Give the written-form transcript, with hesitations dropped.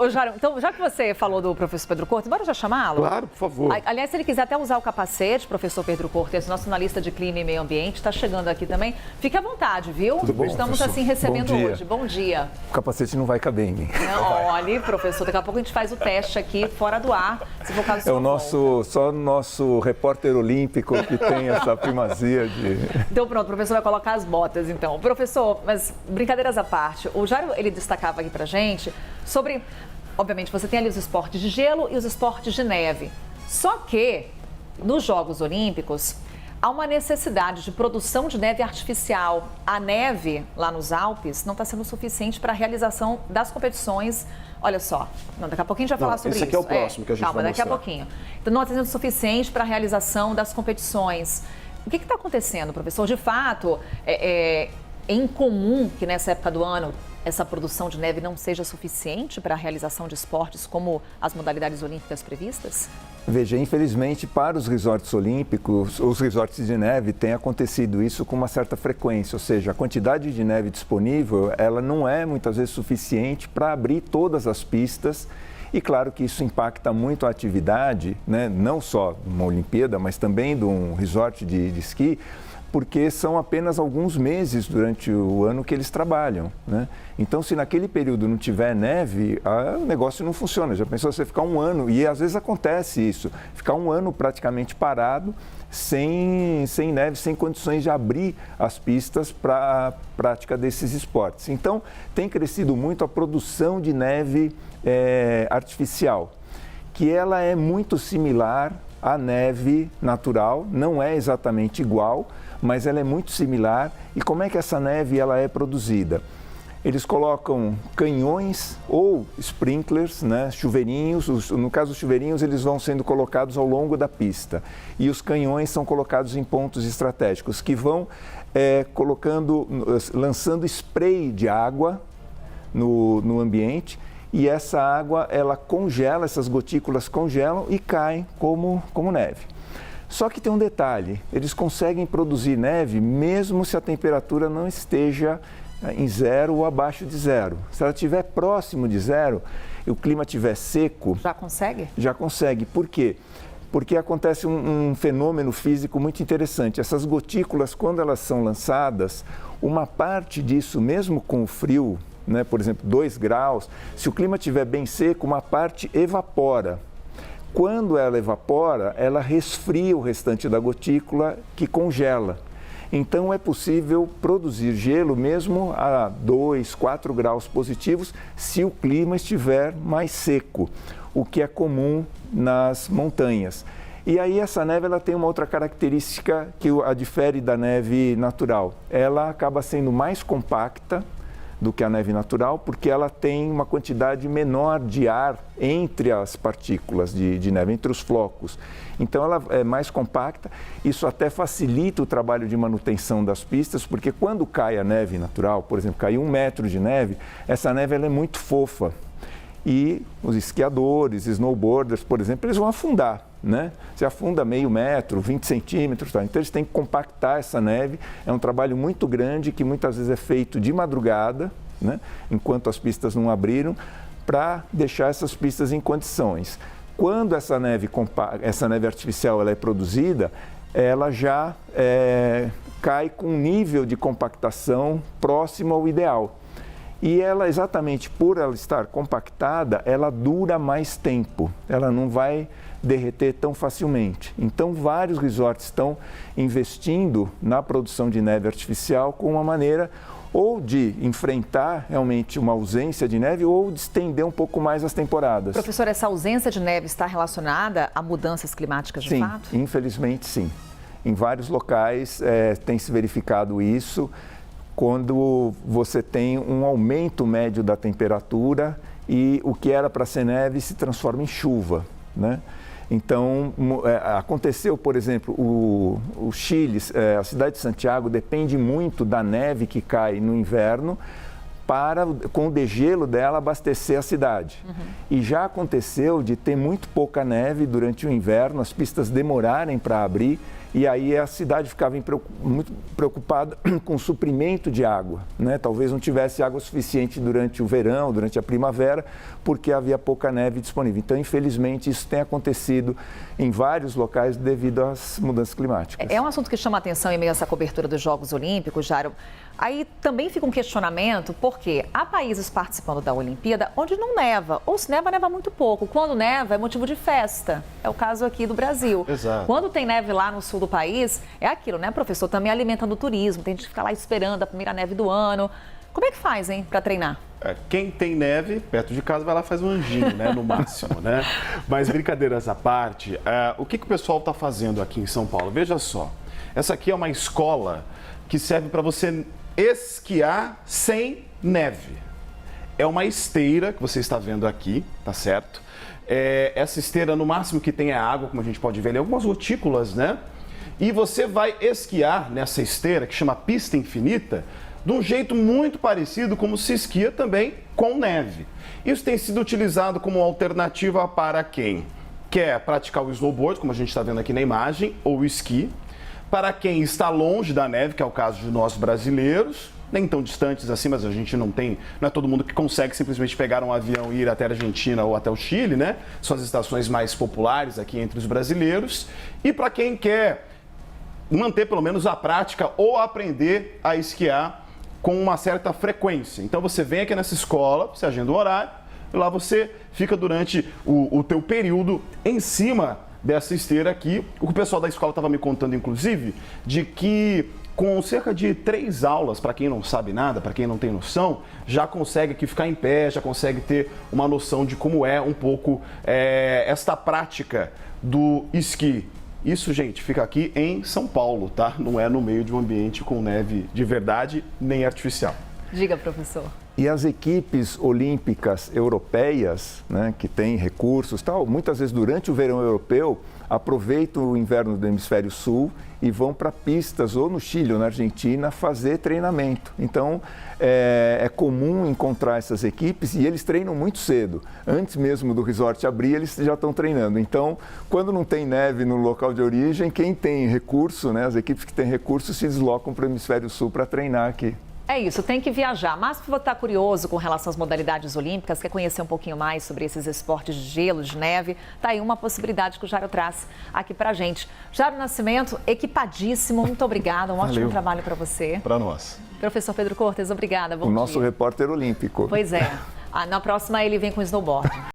Ô, Jairo, então, já que você falou do professor Pedro Cortes, bora já chamá-lo? Claro, por favor. Aliás, se ele quiser até usar o capacete, professor Pedro Cortes, nosso analista de clima e meio ambiente, está chegando aqui também. Fique à vontade, viu? Tudo bom, Estamos professor? assim recebendo Bom dia. hoje. Bom dia. O capacete não vai caber em mim. Não, olha, professor, daqui a pouco a gente faz o teste aqui fora do ar, se for caso É o nosso repórter olímpico que tem essa primazia de... Então pronto, o professor vai colocar as botas, então. Professor, mas brincadeiras à parte, o Jairo, ele destacava aqui pra gente sobre... Obviamente, você tem ali os esportes de gelo e os esportes de neve. Só que, nos Jogos Olímpicos, há uma necessidade de produção de neve artificial. A neve, lá nos Alpes, não está sendo suficiente para a realização das competições. Olha só, daqui a pouquinho a gente vai falar sobre isso. Esse aqui é o próximo que a gente vai mostrar. Calma, daqui a pouquinho. Então, não está sendo suficiente para a realização das competições. O que está acontecendo, professor? De fato, é incomum que nessa época do ano essa produção de neve não seja suficiente para a realização de esportes como as modalidades olímpicas previstas? Veja, infelizmente, para os resorts olímpicos, os resorts de neve, tem acontecido isso com uma certa frequência, ou seja, a quantidade de neve disponível, ela não é muitas vezes suficiente para abrir todas as pistas. E claro que isso impacta muito a atividade, né? Não só de uma Olimpíada, mas também de um resort de esqui, porque são apenas alguns meses durante o ano que eles trabalham, né? Então, se naquele período não tiver neve, o negócio não funciona. Já pensou você ficar um ano, e às vezes acontece isso, ficar um ano praticamente parado, sem neve, sem condições de abrir as pistas para a prática desses esportes. Então, tem crescido muito a produção de neve artificial, que ela é muito similar à neve natural, não é exatamente igual, mas ela é muito similar. E como é que essa neve ela é produzida? Eles colocam canhões ou sprinklers, né, chuveirinhos. No caso dos chuveirinhos, eles vão sendo colocados ao longo da pista. E os canhões são colocados em pontos estratégicos, que vão lançando spray de água no ambiente. E essa água, ela congela, essas gotículas congelam e caem como neve. Só que tem um detalhe, eles conseguem produzir neve mesmo se a temperatura não esteja em zero ou abaixo de zero. Se ela estiver próximo de zero e o clima estiver seco... Já consegue? Já consegue. Por quê? Porque acontece um fenômeno físico muito interessante. Essas gotículas, quando elas são lançadas, uma parte disso, mesmo com o frio, né, por exemplo, 2 graus, se o clima estiver bem seco, uma parte evapora. Quando ela evapora, ela resfria o restante da gotícula, que congela. Então, é possível produzir gelo mesmo a 2, 4 graus positivos, se o clima estiver mais seco, o que é comum nas montanhas. E aí, essa neve ela tem uma outra característica que a difere da neve natural. Ela acaba sendo mais compacta do que a neve natural, porque ela tem uma quantidade menor de ar entre as partículas de neve, entre os flocos. Então, ela é mais compacta, isso até facilita o trabalho de manutenção das pistas, porque quando cai a neve natural, por exemplo, cai 1 metro de neve, essa neve ela é muito fofa. E os esquiadores, snowboarders, por exemplo, eles vão afundar, né? Se afunda meio metro, 20 centímetros, tá? Então eles têm que compactar essa neve. É um trabalho muito grande que muitas vezes é feito de madrugada, né? Enquanto as pistas não abriram, para deixar essas pistas em condições. Quando essa neve artificial ela é produzida, ela já cai com um nível de compactação próximo ao ideal. E ela, exatamente por ela estar compactada, ela dura mais tempo, ela não vai derreter tão facilmente. Então, vários resorts estão investindo na produção de neve artificial com uma maneira ou de enfrentar realmente uma ausência de neve ou de estender um pouco mais as temporadas. Professor, essa ausência de neve está relacionada a mudanças climáticas de fato? Sim, infelizmente sim. Em vários locais tem se verificado isso, quando você tem um aumento médio da temperatura e o que era para ser neve se transforma em chuva, né? Então, aconteceu, por exemplo, o Chile, a cidade de Santiago depende muito da neve que cai no inverno para, com o degelo dela, abastecer a cidade. Uhum. E já aconteceu de ter muito pouca neve durante o inverno, as pistas demorarem para abrir E aí a cidade ficava muito preocupada com o suprimento de água, né? Talvez não tivesse água suficiente durante o verão, durante a primavera, porque havia pouca neve disponível. Então, infelizmente, isso tem acontecido em vários locais devido às mudanças climáticas. É um assunto que chama a atenção em meio a essa cobertura dos Jogos Olímpicos, Jairo. Aí também fica um questionamento, porque há países participando da Olimpíada onde não neva, ou se neva, neva muito pouco. Quando neva, é motivo de festa. É o caso aqui do Brasil. Exato. Quando tem neve lá no sul do país, é aquilo, né, professor? Também alimentando o turismo, tem gente que fica lá esperando a primeira neve do ano. Como é que faz, hein, para treinar? Quem tem neve perto de casa vai lá e faz um anjinho, né, no máximo, né? Mas brincadeiras à parte, o que o pessoal está fazendo aqui em São Paulo? Veja só, essa aqui é uma escola que serve para você esquiar sem neve. É uma esteira que você está vendo aqui, tá certo? Essa esteira, no máximo que tem é água, como a gente pode ver ali, algumas gotículas, né? E você vai esquiar nessa esteira, que chama pista infinita, de um jeito muito parecido como se esquia também com neve. Isso tem sido utilizado como alternativa para quem quer praticar o snowboard, como a gente está vendo aqui na imagem, ou o esqui. Para quem está longe da neve, que é o caso de nós brasileiros, nem tão distantes assim, mas a gente não é todo mundo que consegue simplesmente pegar um avião e ir até a Argentina ou até o Chile, né? São as estações mais populares aqui entre os brasileiros. E para quem quer manter pelo menos a prática ou aprender a esquiar com uma certa frequência. Então você vem aqui nessa escola, você agenda um horário, e lá você fica durante o teu período em cima dessa esteira aqui. O que o pessoal da escola estava me contando, inclusive, de que com cerca de 3 aulas, para quem não sabe nada, para quem não tem noção, já consegue aqui ficar em pé, já consegue ter uma noção de como é um pouco esta prática do esqui. Isso, gente, fica aqui em São Paulo, tá? Não é no meio de um ambiente com neve de verdade, nem artificial. Diga, professor. E as equipes olímpicas europeias, né, que têm recursos, tal, muitas vezes durante o verão europeu, aproveitam o inverno do hemisfério sul e vão para pistas ou no Chile ou na Argentina fazer treinamento. Então, é comum encontrar essas equipes e eles treinam muito cedo. Antes mesmo do resort abrir, eles já estão treinando. Então, quando não tem neve no local de origem, quem tem recurso, né, as equipes que têm recurso se deslocam para o hemisfério sul para treinar aqui. É isso, tem que viajar. Mas se você está curioso com relação às modalidades olímpicas, quer conhecer um pouquinho mais sobre esses esportes de gelo, de neve, tá aí uma possibilidade que o Jairo traz aqui pra gente. Jairo Nascimento, equipadíssimo, muito obrigada, ótimo trabalho para você. Para nós. Professor Pedro Cortes, obrigada, bom dia. O nosso repórter olímpico. Pois é, na próxima ele vem com snowboard.